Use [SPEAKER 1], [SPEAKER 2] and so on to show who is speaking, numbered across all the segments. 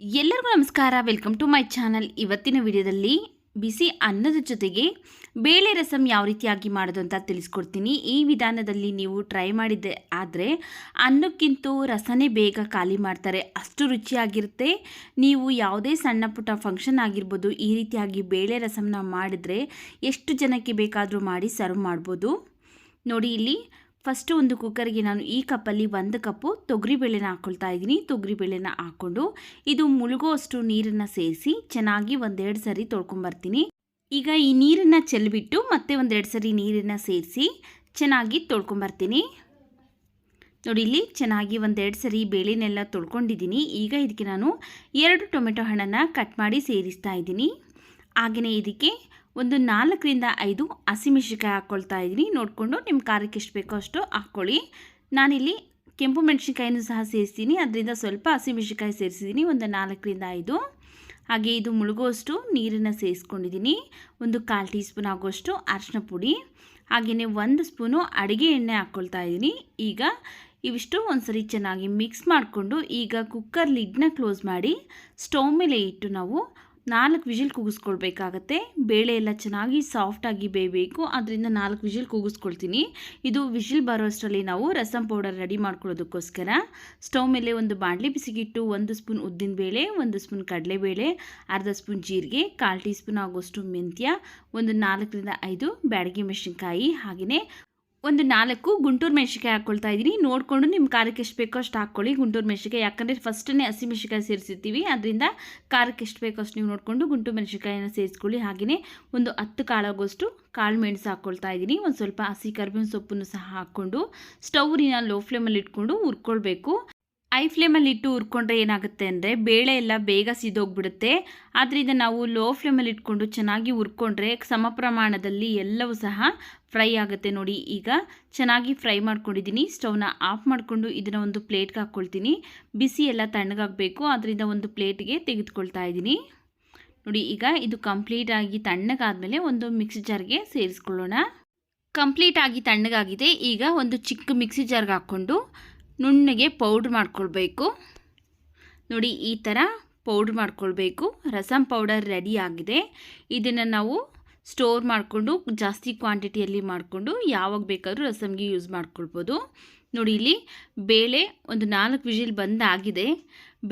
[SPEAKER 1] ಎಲ್ಲರಿಗೂ ನಮಸ್ಕಾರ. Welcome to my channel. ಇವತ್ತಿನ ವಿಡಿಯೋದಲ್ಲಿ ಬಿಸಿ ಅನ್ನದ ಜೊತೆಗೆ ಬೇಳೆ ರಸಂ ಯಾವ ರೀತಿಯಾಗಿ ಮಾಡೋದು ಅಂತ ತಿಳಿಸ್ಕೊಡ್ತೀನಿ. ಈ ವಿಧಾನದಲ್ಲಿ ನೀವು ಟ್ರೈ ಮಾಡಿದ್ದೆ ಆದರೆ ಅನ್ನಕ್ಕಿಂತೂ ರಸನೇ ಬೇಗ ಖಾಲಿ ಮಾಡ್ತಾರೆ, ಅಷ್ಟು ರುಚಿಯಾಗಿರುತ್ತೆ. ನೀವು ಯಾವುದೇ ಸಣ್ಣ ಪುಟ್ಟ ಫಂಕ್ಷನ್ ಆಗಿರ್ಬೋದು, ಈ ರೀತಿಯಾಗಿ ಬೇಳೆ ರಸಂನ ಮಾಡಿದರೆ ಎಷ್ಟು ಜನಕ್ಕೆ ಬೇಕಾದರೂ ಮಾಡಿ ಸರ್ವ್ ಮಾಡ್ಬೋದು. ನೋಡಿ, ಇಲ್ಲಿ ಫಸ್ಟು ಒಂದು ಕುಕ್ಕರ್ಗೆ ನಾನು ಈ ಕಪ್ಪಲ್ಲಿ 1 ಕಪ್ಪು ತೊಗರಿಬೇಳೆನ ಹಾಕ್ಕೊಳ್ತಾ ಇದ್ದೀನಿ. ತೊಗರಿಬೇಳೆನ ಹಾಕ್ಕೊಂಡು ಇದು ಮುಳುಗೋಷ್ಟು ನೀರನ್ನು ಸೇರಿಸಿ ಚೆನ್ನಾಗಿ 1-2 ಸರಿ ತೊಳ್ಕೊಂಬರ್ತೀನಿ. ಈಗ ಈ ನೀರನ್ನು ಚೆಲ್ಲಿಬಿಟ್ಟು ಮತ್ತೆ 1-2 ಸರಿ ನೀರನ್ನು ಸೇರಿಸಿ ಚೆನ್ನಾಗಿ ತೊಳ್ಕೊಂಬರ್ತೀನಿ. ನೋಡಿ, ಇಲ್ಲಿ ಚೆನ್ನಾಗಿ 1-2 ಸರಿ ಬೇಳೆನೆಲ್ಲ ತೊಳ್ಕೊಂಡಿದ್ದೀನಿ. ಈಗ ಇದಕ್ಕೆ ನಾನು 2 ಟೊಮೆಟೊ ಹಣ್ಣನ್ನು ಕಟ್ ಮಾಡಿ ಸೇರಿಸ್ತಾ ಇದ್ದೀನಿ. ಹಾಗೆಯೇ ಇದಕ್ಕೆ ಒಂದು 4-5 ಹಸಿಮೆಣಸಿನ್ಕಾಯಿ ಹಾಕ್ಕೊಳ್ತಾ ಇದ್ದೀನಿ. ನೋಡಿಕೊಂಡು ನಿಮ್ಮ ಖಾರಕ್ಕೆ ಎಷ್ಟು ಬೇಕೋ ಅಷ್ಟು ಹಾಕ್ಕೊಳ್ಳಿ. ನಾನಿಲ್ಲಿ ಕೆಂಪು ಮೆಣಸಿನ್ಕಾಯಿನೂ ಸಹ ಸೇರಿಸ್ತೀನಿ, ಅದರಿಂದ ಸ್ವಲ್ಪ ಹಸಿಮೆಣಸಿನ್ಕಾಯಿ ಸೇರಿಸಿದ್ದೀನಿ, ಒಂದು 4-5. ಹಾಗೆ ಇದು ಮುಳುಗೋಷ್ಟು ನೀರನ್ನು ಸೇರಿಸ್ಕೊಂಡಿದ್ದೀನಿ. ಒಂದು 1/4 ಟೀ ಸ್ಪೂನ್ ಆಗುವಷ್ಟು ಅರಿಶಿನ ಪುಡಿ, ಹಾಗೆಯೇ 1 ಸ್ಪೂನು ಅಡುಗೆ ಎಣ್ಣೆ ಹಾಕ್ಕೊಳ್ತಾ ಇದ್ದೀನಿ. ಈಗ ಇವಿಷ್ಟು ಒಂದ್ಸರಿ ಚೆನ್ನಾಗಿ ಮಿಕ್ಸ್ ಮಾಡಿಕೊಂಡು ಈಗ ಕುಕ್ಕರ್ ಲಿಡ್ನ ಕ್ಲೋಸ್ ಮಾಡಿ ಸ್ಟವ್ ಮೇಲೆ ಇಟ್ಟು ನಾವು 4 ವಿಜಿಲ್ ಕೂಗಿಸ್ಕೊಳ್ಬೇಕಾಗತ್ತೆ. ಬೇಳೆ ಎಲ್ಲ ಚೆನ್ನಾಗಿ ಸಾಫ್ಟಾಗಿ ಬೇಯಬೇಕು, ಅದರಿಂದ 4 ವಿಜಿಲ್ ಕೂಗಿಸ್ಕೊಳ್ತೀನಿ. ಇದು ವಿಜಿಲ್ ಬರೋ ಅಷ್ಟರಲ್ಲಿ ನಾವು ರಸಂ ಪೌಡರ್ ರೆಡಿ ಮಾಡ್ಕೊಳ್ಳೋದಕ್ಕೋಸ್ಕರ ಸ್ಟವ್ ಮೇಲೆ ಒಂದು ಬಾಣಲಿ ಬಿಸಿಗಿಟ್ಟು 1 ಸ್ಪೂನ್ ಉದ್ದಿನಬೇಳೆ, 1 ಸ್ಪೂನ್ ಕಡಲೆಬೇಳೆ, ಅರ್ಧ ಸ್ಪೂನ್ ಜೀರಿಗೆ, 1/4 ಟೀ ಸ್ಪೂನ್ ಆಗೋಷ್ಟು ಮೆಂತ್ಯ, ಒಂದು 4-5 ಬ್ಯಾಡಗಿ ಮೆಣಸಿನ್ಕಾಯಿ, ಹಾಗೆಯೇ ಒಂದು 4 ಗುಂಟೂರು ಮೆಣಸಿನ್ಕಾಯಿ ಹಾಕ್ಕೊಳ್ತಾ ಇದ್ದೀನಿ. ನೋಡಿಕೊಂಡು ನಿಮ್ಮ ಖಾರಕ್ಕೆ ಎಷ್ಟು ಬೇಕೋ ಅಷ್ಟು ಹಾಕ್ಕೊಳ್ಳಿ ಗುಂಟೂರು ಮೆಣಸಿನ್ಕಾಯಿ, ಯಾಕಂದರೆ ಫಸ್ಟೇ ಹಸಿ ಮೆಣಸಿನ್ಕಾಯಿ ಸೇರಿಸಿರ್ತೀವಿ, ಅದರಿಂದ ಖಾರಕ್ಕೆ ಎಷ್ಟು ಬೇಕೋ ಅಷ್ಟು ನೀವು ನೋಡಿಕೊಂಡು ಗುಂಟೂರು ಮೆಣಸಿನ್ಕಾಯಿನ ಸೇರಿಸ್ಕೊಳ್ಳಿ. ಹಾಗೆಯೇ ಒಂದು 10 ಕಾಳಾಗೋಷ್ಟು ಕಾಳು ಮೆಣಸು ಹಾಕ್ಕೊಳ್ತಾ ಇದ್ದೀನಿ. ಒಂದು ಸ್ವಲ್ಪ ಹಸಿ ಕರಿಬೇವಿನ ಸೊಪ್ಪನ್ನು ಸಹ ಹಾಕ್ಕೊಂಡು ಸ್ಟವ್ನ ಲೋ ಫ್ಲೇಮಲ್ಲಿ ಇಟ್ಕೊಂಡು ಹುರ್ಕೊಳ್ಬೇಕು. ಹೈ ಫ್ಲೇಮಲ್ಲಿ ಇಟ್ಟು ಹುರ್ಕೊಂಡ್ರೆ ಏನಾಗುತ್ತೆ ಅಂದರೆ ಬೇಳೆ ಎಲ್ಲ ಬೇಗ ಸಿದೋಗ್ಬಿಡುತ್ತೆ. ಆದ್ದರಿಂದ ನಾವು ಲೋ ಫ್ಲೇಮಲ್ಲಿ ಇಟ್ಕೊಂಡು ಚೆನ್ನಾಗಿ ಹುರ್ಕೊಂಡ್ರೆ ಸಮ ಪ್ರಮಾಣದಲ್ಲಿ ಎಲ್ಲವೂ ಸಹ ಫ್ರೈ ಆಗುತ್ತೆ. ನೋಡಿ, ಈಗ ಚೆನ್ನಾಗಿ ಫ್ರೈ ಮಾಡ್ಕೊಂಡಿದ್ದೀನಿ. ಸ್ಟವ್ನ ಆಫ್ ಮಾಡಿಕೊಂಡು ಇದನ್ನು ಒಂದು ಪ್ಲೇಟ್ಗೆ ಹಾಕ್ಕೊಳ್ತೀನಿ. ಬಿಸಿ ಎಲ್ಲ ತಣ್ಣಗಾಗಬೇಕು, ಅದರಿಂದ ಒಂದು ಪ್ಲೇಟ್ಗೆ ತೆಗೆದುಕೊಳ್ತಾ ಇದ್ದೀನಿ. ನೋಡಿ, ಈಗ ಇದು ಕಂಪ್ಲೀಟಾಗಿ ತಣ್ಣಗಾದ್ಮೇಲೆ ಒಂದು ಮಿಕ್ಸಿ ಜಾರ್ಗೆ ಸೇರಿಸ್ಕೊಳ್ಳೋಣ. ಕಂಪ್ಲೀಟಾಗಿ ತಣ್ಣಗಾಗಿದೆ. ಈಗ ಒಂದು ಚಿಕ್ಕ ಮಿಕ್ಸಿ ಜಾರ್ಗೆ ಹಾಕ್ಕೊಂಡು ನುಣ್ಣಗೆ ಪೌಡ್ರ್ ಮಾಡ್ಕೊಳ್ಬೇಕು. ನೋಡಿ, ಈ ಥರ ಪೌಡ್ರ್ ಮಾಡ್ಕೊಳ್ಬೇಕು. ರಸಂ ಪೌಡರ್ ರೆಡಿ ಆಗಿದೆ. ಇದನ್ನು ನಾವು ಸ್ಟೋರ್ ಮಾಡಿಕೊಂಡು ಜಾಸ್ತಿ ಕ್ವಾಂಟಿಟಿಯಲ್ಲಿ ಮಾಡಿಕೊಂಡು ಯಾವಾಗ ಬೇಕಾದರೂ ರಸಮ್ಗೆ ಯೂಸ್ ಮಾಡ್ಕೊಳ್ಬೋದು. ನೋಡಿ, ಇಲ್ಲಿ ಬೇಳೆ ಒಂದು 4 ವಿಜಿಲ್ ಬಂದಾಗಿದೆ.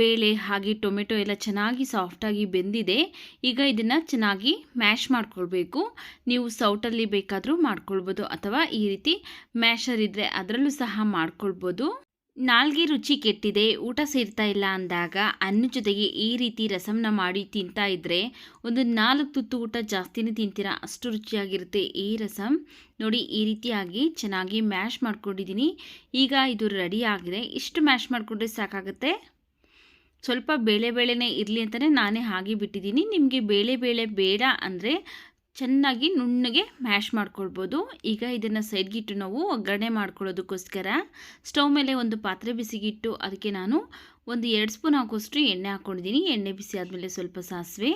[SPEAKER 1] ಬೇಳೆ ಹಾಗೆ ಟೊಮೆಟೊ ಎಲ್ಲ ಚೆನ್ನಾಗಿ ಸಾಫ್ಟಾಗಿ ಬೆಂದಿದೆ. ಈಗ ಇದನ್ನು ಚೆನ್ನಾಗಿ ಮ್ಯಾಶ್ ಮಾಡ್ಕೊಳ್ಬೇಕು. ನೀವು ಸೌಟಲ್ಲಿ ಬೇಕಾದರೂ ಮಾಡ್ಕೊಳ್ಬೋದು, ಅಥವಾ ಈ ರೀತಿ ಮ್ಯಾಶರ್ ಇದ್ದರೆ ಅದರಲ್ಲೂ ಸಹ ಮಾಡ್ಕೊಳ್ಬೋದು. ನಾಲ್ಗೆ ರುಚಿ ಕೆಟ್ಟಿದೆ, ಊಟ ಸೇರ್ತಾ ಇಲ್ಲ ಅಂದಾಗ ಅನ್ನ ಜೊತೆಗೆ ಈ ರೀತಿ ರಸಂನ ಮಾಡಿ ತಿಂತಾ ಇದ್ದರೆ ಒಂದು 4 ತುತ್ತು ಊಟ ಜಾಸ್ತಿನೇ ತಿಂತೀರಾ, ಅಷ್ಟು ರುಚಿಯಾಗಿರುತ್ತೆ ಈ ರಸಂ. ನೋಡಿ, ಈ ರೀತಿಯಾಗಿ ಚೆನ್ನಾಗಿ ಮ್ಯಾಶ್ ಮಾಡ್ಕೊಂಡಿದ್ದೀನಿ. ಈಗ ಇದು ರೆಡಿ ಆಗಿದೆ. ಇಷ್ಟು ಮ್ಯಾಶ್ ಮಾಡಿಕೊಂಡ್ರೆ ಸಾಕಾಗುತ್ತೆ. ಸ್ವಲ್ಪ ಬೇಳೆನೇ ಇರಲಿ ಅಂತಲೇ ನಾನೇ ಹಾಗೆ ಬಿಟ್ಟಿದ್ದೀನಿ. ನಿಮಗೆ ಬೇಳೆ ಬೇಡ ಅಂದರೆ ಚೆನ್ನಾಗಿ ನುಣ್ಣಗೆ ಮ್ಯಾಶ್ ಮಾಡ್ಕೊಳ್ಬೋದು. ಈಗ ಇದನ್ನು ಸೈಡ್ಗಿಟ್ಟು ನಾವು ಒಗ್ಗರಣೆ ಮಾಡ್ಕೊಳ್ಳೋದಕ್ಕೋಸ್ಕರ ಸ್ಟವ್ ಮೇಲೆ ಒಂದು ಪಾತ್ರೆ ಬಿಸಿಗಿಟ್ಟು ಅದಕ್ಕೆ ನಾನು ಒಂದು 2 ಸ್ಪೂನ್ ಆಗೋಷ್ಟು ಎಣ್ಣೆ ಹಾಕ್ಕೊಂಡಿದ್ದೀನಿ. ಎಣ್ಣೆ ಬಿಸಿ ಆದಮೇಲೆ ಸ್ವಲ್ಪ ಸಾಸಿವೆ,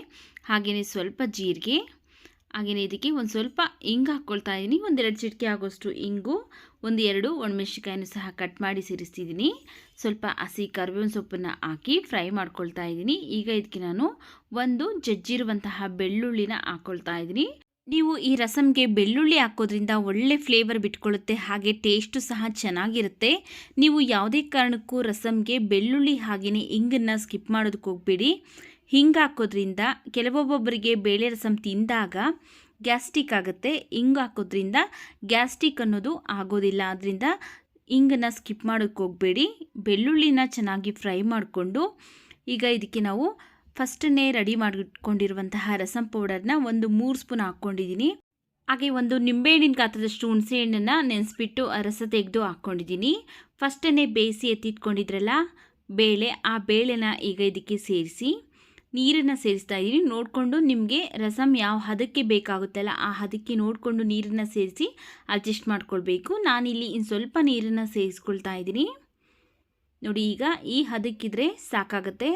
[SPEAKER 1] ಹಾಗೆಯೇ ಸ್ವಲ್ಪ ಜೀರಿಗೆ, ಹಾಗೆಯೇ ಇದಕ್ಕೆ ಒಂದು ಸ್ವಲ್ಪ ಇಂಗು ಹಾಕ್ಕೊಳ್ತಾ ಇದ್ದೀನಿ. 1-2 ಚಿಟಿಕೆ ಆಗೋಷ್ಟು ಇಂಗು, 1-2 ಒಣಮೆಣಸಿನ್ಕಾಯನ್ನು ಸಹ ಕಟ್ ಮಾಡಿ ಸೇರಿಸ್ತಿದ್ದೀನಿ. ಸ್ವಲ್ಪ ಹಸಿ ಕರಿಬೇವಿನ ಸೊಪ್ಪನ್ನು ಹಾಕಿ ಫ್ರೈ ಮಾಡ್ಕೊಳ್ತಾ ಇದ್ದೀನಿ. ಈಗ ಇದಕ್ಕೆ ನಾನು ಒಂದು ಜಜ್ಜಿರುವಂತಹ ಬೆಳ್ಳುಳ್ಳಿನ ಹಾಕ್ಕೊಳ್ತಾ ಇದ್ದೀನಿ. ನೀವು ಈ ರಸಮ್ಗೆ ಬೆಳ್ಳುಳ್ಳಿ ಹಾಕೋದ್ರಿಂದ ಒಳ್ಳೆ ಫ್ಲೇವರ್ ಬಿಟ್ಕೊಳ್ಳುತ್ತೆ, ಹಾಗೆ ಟೇಸ್ಟು ಸಹ ಚೆನ್ನಾಗಿರುತ್ತೆ. ನೀವು ಯಾವುದೇ ಕಾರಣಕ್ಕೂ ರಸಮ್ಗೆ ಬೆಳ್ಳುಳ್ಳಿ ಹಾಗೆಯೇ ಇಂಗನ್ನು ಸ್ಕಿಪ್ ಮಾಡೋದಕ್ಕೆ ಹೋಗಬೇಡಿ. ಹಿಂಗೆ ಹಾಕೋದ್ರಿಂದ ಕೆಲವೊಬ್ಬೊಬ್ಬರಿಗೆ ಬೇಳೆ ರಸಂ ತಿಂದಾಗ ಗ್ಯಾಸ್ಟ್ರಿಕ್ ಆಗುತ್ತೆ. ಹಿಂಗೆ ಹಾಕೋದ್ರಿಂದ ಗ್ಯಾಸ್ಟ್ರಿಕ್ ಅನ್ನೋದು ಆಗೋದಿಲ್ಲ. ಅದರಿಂದ ಹಿಂಗನ್ನು ಸ್ಕಿಪ್ ಮಾಡೋಕ್ಕೆ ಹೋಗಬೇಡಿ. ಬೆಳ್ಳುಳ್ಳಿನ ಚೆನ್ನಾಗಿ ಫ್ರೈ ಮಾಡಿಕೊಂಡು ಈಗ ಇದಕ್ಕೆ ನಾವು ಫಸ್ಟನ್ನೇ ರೆಡಿ ಮಾಡಿಕೊಂಡಿರುವಂತಹ ರಸಂ ಪೌಡರ್ನ ಒಂದು 3 ಸ್ಪೂನ್ ಹಾಕ್ಕೊಂಡಿದ್ದೀನಿ. ಹಾಗೆ ಒಂದು ನಿಂಬೆಹಣ್ಣಿನ ಗಾತ್ರದಷ್ಟು ಹುಣಸೆ ಹಣ್ಣನ್ನು ನೆನೆಸ್ಬಿಟ್ಟು ರಸ ತೆಗೆದು ಹಾಕ್ಕೊಂಡಿದ್ದೀನಿ. ಫಸ್ಟನ್ನೇ ಬೇಯಿಸಿ ಎತ್ತಿಟ್ಕೊಂಡಿದ್ರಲ್ಲ ಬೇಳೆ, ಆ ಬೇಳೆನ ಈಗ ಇದಕ್ಕೆ ಸೇರಿಸಿ ನೀರನ್ನು ಸೇರಿಸ್ತಾ ಇದ್ದೀನಿ. ನೋಡಿಕೊಂಡು ನಿಮಗೆ ರಸಂ ಯಾವ ಹದಕ್ಕೆ ಬೇಕಾಗುತ್ತಲ್ಲ ಆ ಹದಕ್ಕೆ ನೋಡಿಕೊಂಡು ನೀರನ್ನು ಸೇರಿಸಿ ಅಡ್ಜಸ್ಟ್ ಮಾಡ್ಕೊಳ್ಬೇಕು. ನಾನಿಲ್ಲಿ ಇನ್ನು ಸ್ವಲ್ಪ ನೀರನ್ನು ಸೇರಿಸ್ಕೊಳ್ತಾ ಇದ್ದೀನಿ. ನೋಡಿ, ಈಗ ಈ ಹದಕ್ಕಿದ್ರೆ ಸಾಕಾಗುತ್ತೆ.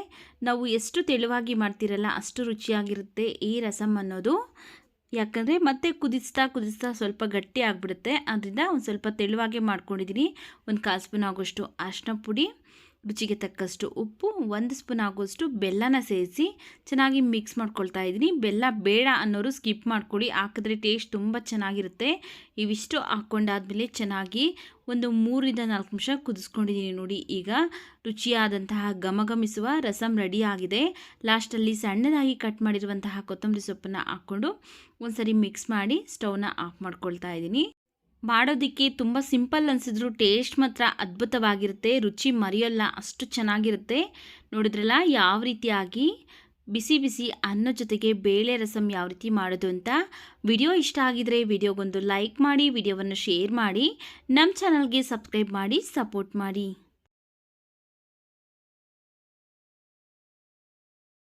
[SPEAKER 1] ನಾವು ಎಷ್ಟು ತೆಳುವಾಗಿ ಮಾಡ್ತಿರಲ್ಲ ಅಷ್ಟು ರುಚಿಯಾಗಿರುತ್ತೆ ಈ ರಸಂ ಅನ್ನೋದು. ಯಾಕಂದರೆ ಮತ್ತೆ ಕುದಿಸ್ತಾ ಸ್ವಲ್ಪ ಗಟ್ಟಿ ಆಗಿಬಿಡುತ್ತೆ. ಅದರಿಂದ ಒಂದು ಸ್ವಲ್ಪ ತೆಳುವಾಗೆ ಮಾಡ್ಕೊಂಡಿದ್ದೀನಿ. ಒಂದು 1/4 ಸ್ಪೂನ್ ಆಗೋಷ್ಟು ಅರಿಶಿನ ಪುಡಿ, ರುಚಿಗೆ ತಕ್ಕಷ್ಟು ಉಪ್ಪು, 1 ಸ್ಪೂನ್ ಆಗುವಷ್ಟು ಬೆಲ್ಲನ ಸೇರಿಸಿ ಚೆನ್ನಾಗಿ ಮಿಕ್ಸ್ ಮಾಡ್ಕೊಳ್ತಾ ಇದ್ದೀನಿ. ಬೆಲ್ಲ ಬೇಡ ಅನ್ನೋರು ಸ್ಕಿಪ್ ಮಾಡ್ಕೊಳ್ಳಿ, ಹಾಕಿದ್ರೆ ಟೇಸ್ಟ್ ತುಂಬ ಚೆನ್ನಾಗಿರುತ್ತೆ. ಇವಿಷ್ಟು ಹಾಕ್ಕೊಂಡಾದ್ಮೇಲೆ ಚೆನ್ನಾಗಿ ಒಂದು 3ರಿಂದ 4 ನಿಮಿಷ ಕುದಿಸ್ಕೊಂಡಿದ್ದೀನಿ. ನೋಡಿ, ಈಗ ರುಚಿಯಾದಂತಹ ಘಮಘಮಿಸುವ ರಸಮ್ ರೆಡಿ ಆಗಿದೆ. ಲಾಸ್ಟಲ್ಲಿ ಸಣ್ಣದಾಗಿ ಕಟ್ ಮಾಡಿರುವಂತಹ ಕೊತ್ತಂಬರಿ ಸೊಪ್ಪನ್ನು ಹಾಕ್ಕೊಂಡು ಒಂದ್ಸರಿ ಮಿಕ್ಸ್ ಮಾಡಿ ಸ್ಟವ್ನ ಆಫ್ ಮಾಡ್ಕೊಳ್ತಾ ಇದ್ದೀನಿ. ಮಾಡೋದಕ್ಕೆ ತುಂಬ ಸಿಂಪಲ್ ಅನಿಸಿದ್ರು ಟೇಸ್ಟ್ ಮಾತ್ರ ಅದ್ಭುತವಾಗಿರುತ್ತೆ. ರುಚಿ ಮರೆಯೋಲ್ಲ, ಅಷ್ಟು ಚೆನ್ನಾಗಿರುತ್ತೆ. ನೋಡಿದ್ರಲ್ಲ ಯಾವ ರೀತಿಯಾಗಿ ಬಿಸಿ ಬಿಸಿ ಅನ್ನದ ಜೊತೆಗೆ ಬೇಳೆ ರಸಮ್ ಯಾವ ರೀತಿ ಮಾಡೋದು ಅಂತ. ವಿಡಿಯೋ ಇಷ್ಟ ಆಗಿದರೆ ವಿಡಿಯೋಗೊಂದು ಲೈಕ್ ಮಾಡಿ, ವಿಡಿಯೋವನ್ನು ಶೇರ್ ಮಾಡಿ, ನಮ್ಮ ಚಾನಲ್ಗೆ ಸಬ್ಸ್ಕ್ರೈಬ್ ಮಾಡಿ ಸಪೋರ್ಟ್ ಮಾಡಿ.